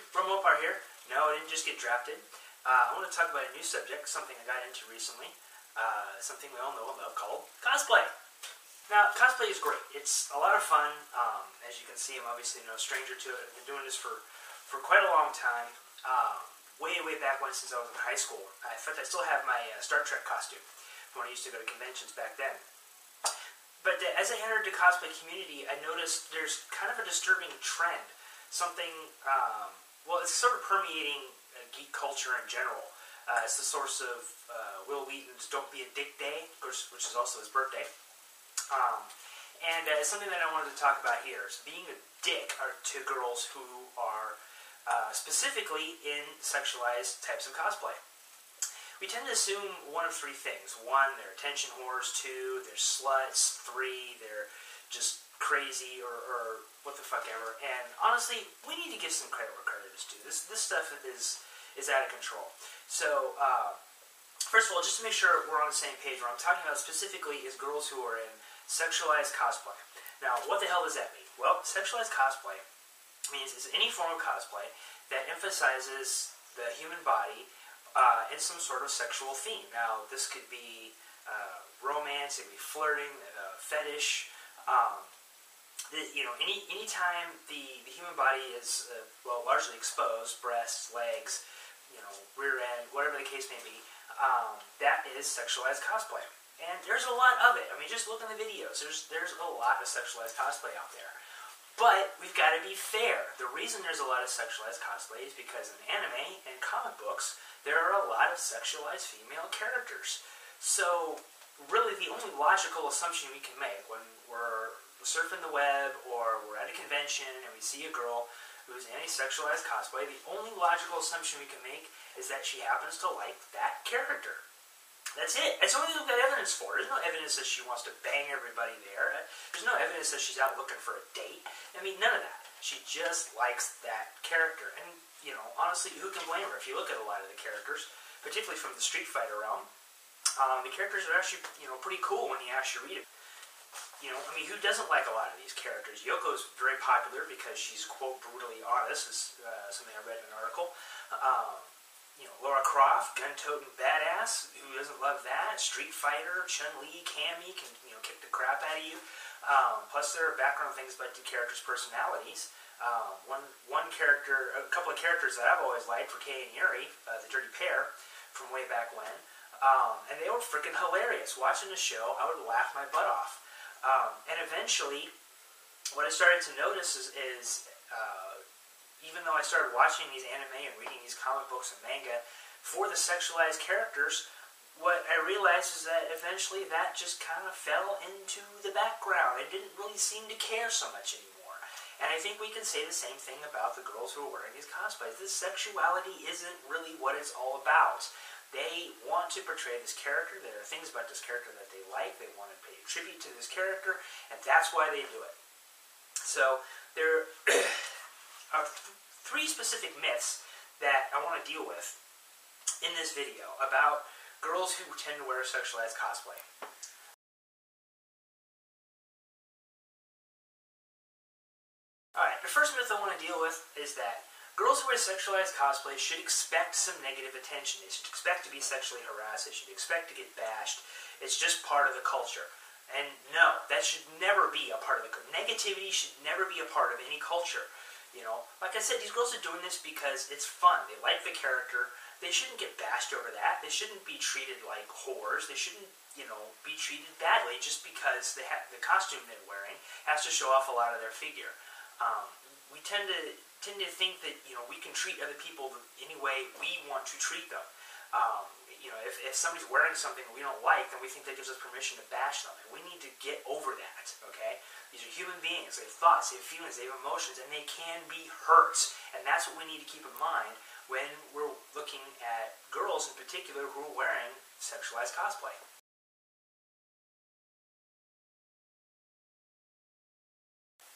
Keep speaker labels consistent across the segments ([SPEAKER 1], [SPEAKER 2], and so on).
[SPEAKER 1] from Mopar here. No, I didn't just get drafted. I want to talk about a new subject, something I got into recently, something we all know about called cosplay. Now, cosplay is great. It's a lot of fun. As you can see, I'm obviously no stranger to it. I've been doing this for quite a long time, way back when, since I was in high school. In fact, I still have my Star Trek costume from when I used to go to conventions back then. But as I entered the cosplay community, I noticed there's kind of a disturbing trend. Something, well, it's sort of permeating geek culture in general. It's the source of Will Wheaton's Don't Be a Dick Day, which is also his birthday. And something that I wanted to talk about here is being a dick to girls who are specifically in sexualized types of cosplay. We tend to assume one of three things. One, they're attention whores. Two, they're sluts. Three, they're just crazy or what the fuck ever. And honestly, we need to give some credit where credit is due. This stuff is out of control. So, first of all, just to make sure we're on the same page, what I'm talking about specifically is girls who are in sexualized cosplay. Now, what the hell does that mean? Well, sexualized cosplay means it's any form of cosplay that emphasizes the human body in some sort of sexual theme. Now, this could be romance, it could be flirting, fetish. Anytime the human body is largely exposed, breasts, legs, rear end, whatever the case may be, that is sexualized cosplay. And there's a lot of it. I mean, just look in the videos. There's a lot of sexualized cosplay out there. But we've got to be fair. The reason there's a lot of sexualized cosplay is because in anime and comic books, there are a lot of sexualized female characters. So, really, the only logical assumption we can make when we're surfing the web or we're at a convention and we see a girl who's in a sexualized cosplay, the only logical assumption we can make is that she happens to like that character. That's it. That's the only thing we've got evidence for. There's no evidence that she wants to bang everybody there. There's no evidence that she's out looking for a date. I mean, none of that. She just likes that character. And, honestly, who can blame her? If you look at a lot of the characters, particularly from the Street Fighter realm, the characters are actually, pretty cool when you actually read it. Who doesn't like a lot of these characters? Yoko's very popular because she's, quote, brutally honest, is something I read in an article. Lara Croft, gun-toting badass. Who doesn't love that? Street Fighter, Chun-Li, Cammy can, kick the crap out of you. Plus, there are background things about the characters' personalities. One character, a couple of characters that I've always liked were Kay and Yuri, the Dirty Pair, from way back when. And they were freaking hilarious. Watching the show, I would laugh my butt off. And eventually, what I started to notice is even though I started watching these anime and reading these comic books and manga for the sexualized characters, what I realized is that eventually that just kind of fell into the background. I didn't really seem to care so much anymore. And I think we can say the same thing about the girls who are wearing these cosplays. This sexuality isn't really what it's all about. They want to portray this character. There are things about this character that they like. They want to pay tribute to this character, and that's why they do it. So there are three specific myths that I want to deal with in this video about girls who tend to wear sexualized cosplay. Alright, the first myth I want to deal with is that girls who wear sexualized cosplay should expect some negative attention. They should expect to be sexually harassed. They should expect to get bashed. It's just part of the culture. And no, that should never be a part of the culture. Negativity should never be a part of any culture. Like I said, these girls are doing this because it's fun. They like the character. They shouldn't get bashed over that. They shouldn't be treated like whores. They shouldn't, be treated badly just because the costume they're wearing has to show off a lot of their figure. We tend to think that, we can treat other people any way we want to treat them. If somebody's wearing something we don't like, then we think that gives us permission to bash them. And we need to get over that, okay? These are human beings. They have thoughts, they have feelings, they have emotions, and they can be hurt. And that's what we need to keep in mind when we're looking at girls in particular who are wearing sexualized cosplay.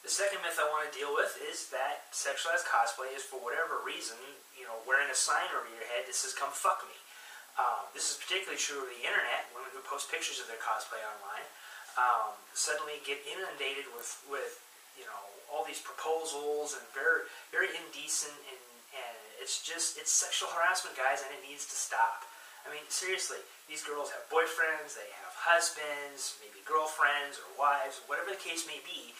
[SPEAKER 1] The second myth I want to deal with is that sexualized cosplay is, for whatever reason, wearing a sign over your head that says, "Come fuck me." This is particularly true of the internet. Women who post pictures of their cosplay online suddenly get inundated with all these proposals and very indecent and It's sexual harassment, guys, and it needs to stop. I mean, seriously, these girls have boyfriends, they have husbands, maybe girlfriends or wives, whatever the case may be.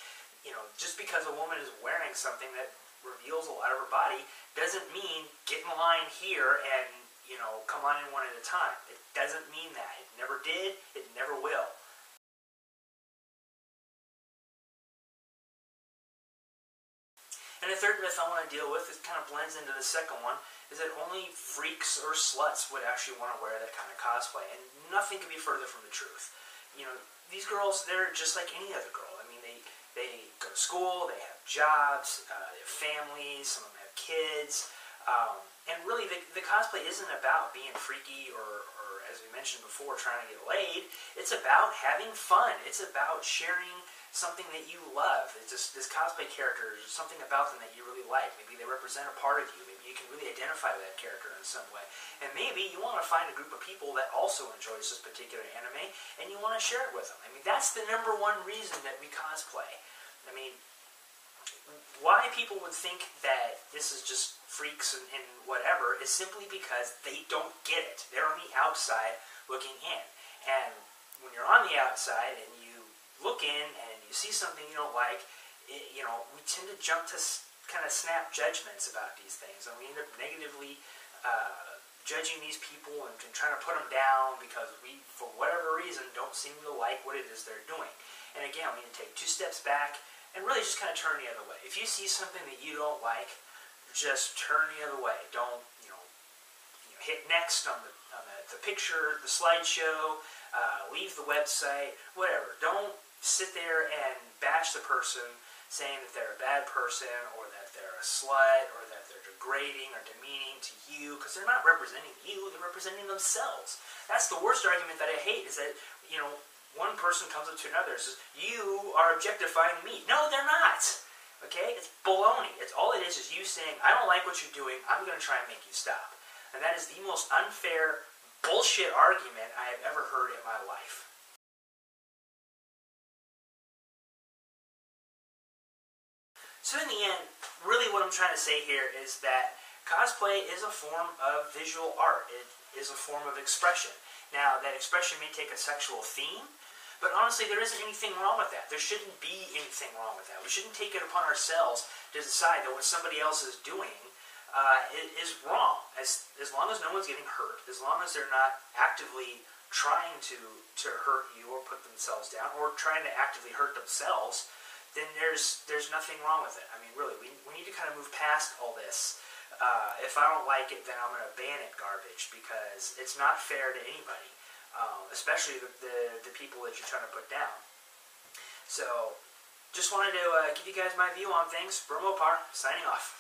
[SPEAKER 1] Just because a woman is wearing something that reveals a lot of her body doesn't mean get in line here and, come on in one at a time. It doesn't mean that. It never did. It never will. And the third myth I want to deal with, it kind of blends into the second one, is that only freaks or sluts would actually want to wear that kind of cosplay. And nothing could be further from the truth. These girls, they're just like any other girl. I mean, they go to school, they have jobs, they have families, some of them have kids. And really, the cosplay isn't about being freaky or, as we mentioned before, trying to get laid. It's about having fun. It's about sharing something that you love. It's just this cosplay character, there's something about them that you really like. Maybe they represent a part of you. Maybe you can really identify with that character in some way. And maybe you want to find a group of people that also enjoys this particular anime, and you want to share it with them. I mean, that's the number one reason that we cosplay. I mean, why people would think that this is just freaks and whatever is simply because they don't get it. They're on the outside looking in. And when you're on the outside and you look in and you see something you don't like, we tend to jump to kind of snap judgments about these things. And we end up negatively judging these people and trying to put them down because we, for whatever reason, don't seem to like what it is they're doing. And again, we need to take 2 steps back and really just kind of turn the other way. If you see something that you don't like, just turn the other way. Don't, hit next on the picture, the slideshow, leave the website, whatever. Don't sit there and bash the person saying that they're a bad person or that they're a slut or that they're degrading or demeaning to you, because they're not representing you, they're representing themselves. That's the worst argument that I hate, is that, one person comes up to another and says, you are objectifying me. No, they're not. Okay? It's baloney. All it is you saying, I don't like what you're doing, I'm going to try and make you stop. And that is the most unfair bullshit argument I have ever heard in my life. So in the end, really what I'm trying to say here is that cosplay is a form of visual art. It is a form of expression. Now, that expression may take a sexual theme, but honestly, there isn't anything wrong with that. There shouldn't be anything wrong with that. We shouldn't take it upon ourselves to decide that what somebody else is doing is wrong. As long as no one's getting hurt, as long as they're not actively trying to hurt you or put themselves down, or trying to actively hurt themselves, then there's nothing wrong with it. I mean, really, we need to kind of move past all this. If I don't like it, then I'm going to ban it garbage, because it's not fair to anybody. Especially the people that you're trying to put down. So, just wanted to give you guys my view on things. Bromopar, signing off.